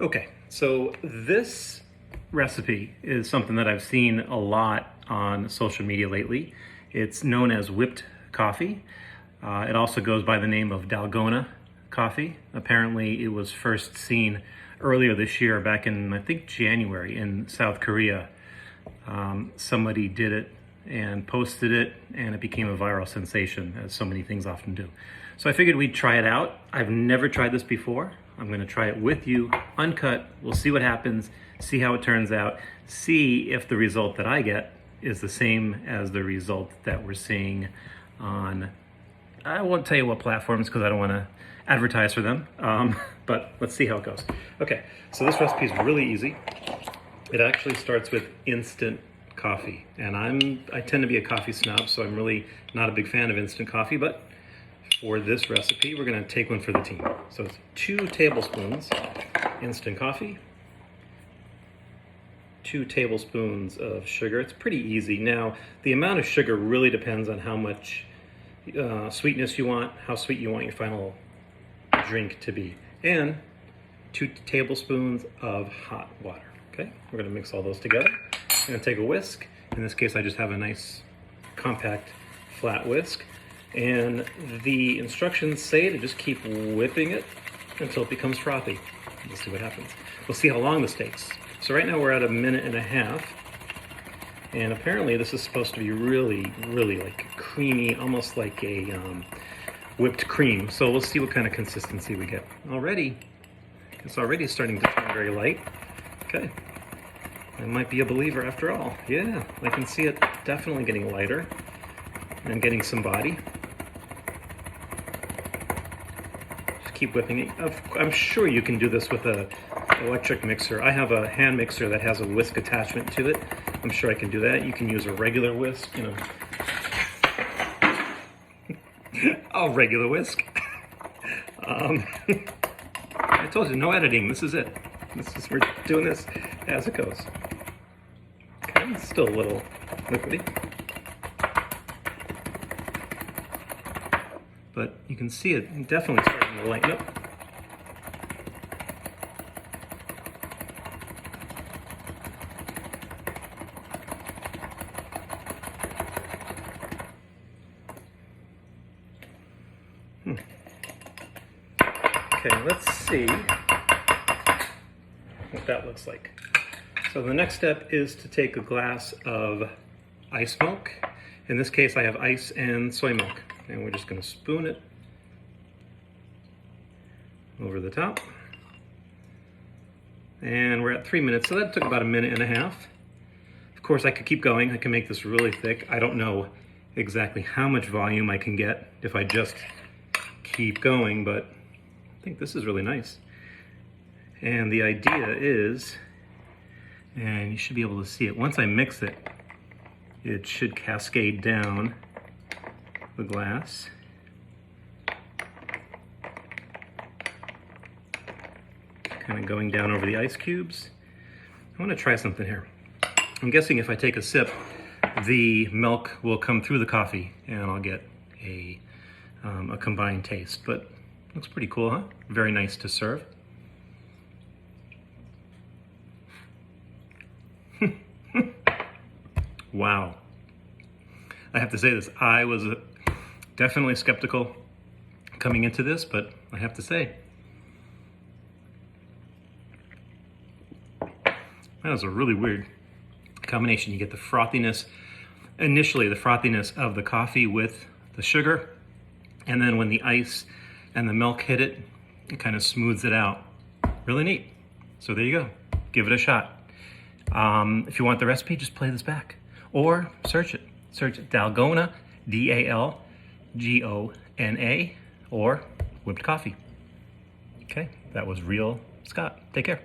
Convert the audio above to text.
Okay, so this recipe is something that I've seen a lot on social media lately. It's known as whipped coffee. It also goes by the name of Dalgona coffee. Apparently it was first seen earlier this year, back in, I think, January in South Korea. Somebody did it and posted it, and it became a viral sensation, as so many things often do. So I figured we'd try it out. I've never tried this before. I'm gonna try it with you, uncut. We'll see what happens, see how it turns out, see if the result that I get is the same as the result that we're seeing on, I won't tell you what platforms because I don't wanna advertise for them, but let's see how it goes. Okay, so this recipe is really easy. It actually starts with instant coffee, and I tend to be a coffee snob, so I'm really not a big fan of instant coffee, but for this recipe, we're gonna take one for the team. So it's 2 tablespoons instant coffee, 2 tablespoons of sugar. It's pretty easy. Now, the amount of sugar really depends on how much sweetness you want, how sweet you want your final drink to be. And 2 tablespoons of hot water, okay? We're gonna mix all those together. I'm gonna take a whisk. In this case, I just have a nice compact flat whisk. And the instructions say to just keep whipping it until it becomes frothy. We'll see what happens. We'll see how long this takes. So right now we're at 1.5 minutes. And apparently this is supposed to be really, really like creamy, almost like a whipped cream. So we'll see what kind of consistency we get. It's already starting to turn very light. Okay, I might be a believer after all. Yeah, I can see it definitely getting lighter and getting some body. Just keep whipping it. I'm sure you can do this with an electric mixer. I have a hand mixer that has a whisk attachment to it. I'm sure I can do that. You can use a regular whisk, you know. A regular whisk. I told you, no editing. This is it. We're doing this as it goes. Okay, it's still a little liquidy. But you can see it definitely starting to lighten up. Okay, let's see what that looks like. So the next step is to take a glass of ice milk. In this case, I have ice and soy milk. And we're just gonna spoon it over the top. And we're at 3 minutes, so that took about 1.5 minutes. Of course, I could keep going. I can make this really thick. I don't know exactly how much volume I can get if I just keep going, but I think this is really nice. And the idea is, and you should be able to see it, once I mix it, it should cascade down the glass. Kind of going down over the ice cubes. I want to try something here. I'm guessing if I take a sip, the milk will come through the coffee and I'll get a combined taste, but looks pretty cool, huh? Very nice to serve. Wow. I have to say this, I was definitely skeptical coming into this, but I have to say, that was a really weird combination. You get the frothiness, initially the frothiness of the coffee with the sugar, and then when the ice and the milk hit it, it kind of smooths it out. Really neat. So there you go. Give it a shot. If you want the recipe, just play this back or search it. Search Dalgona, D-A-L-G-O-N-A, or whipped coffee. Okay, that was Real Scott. Take care.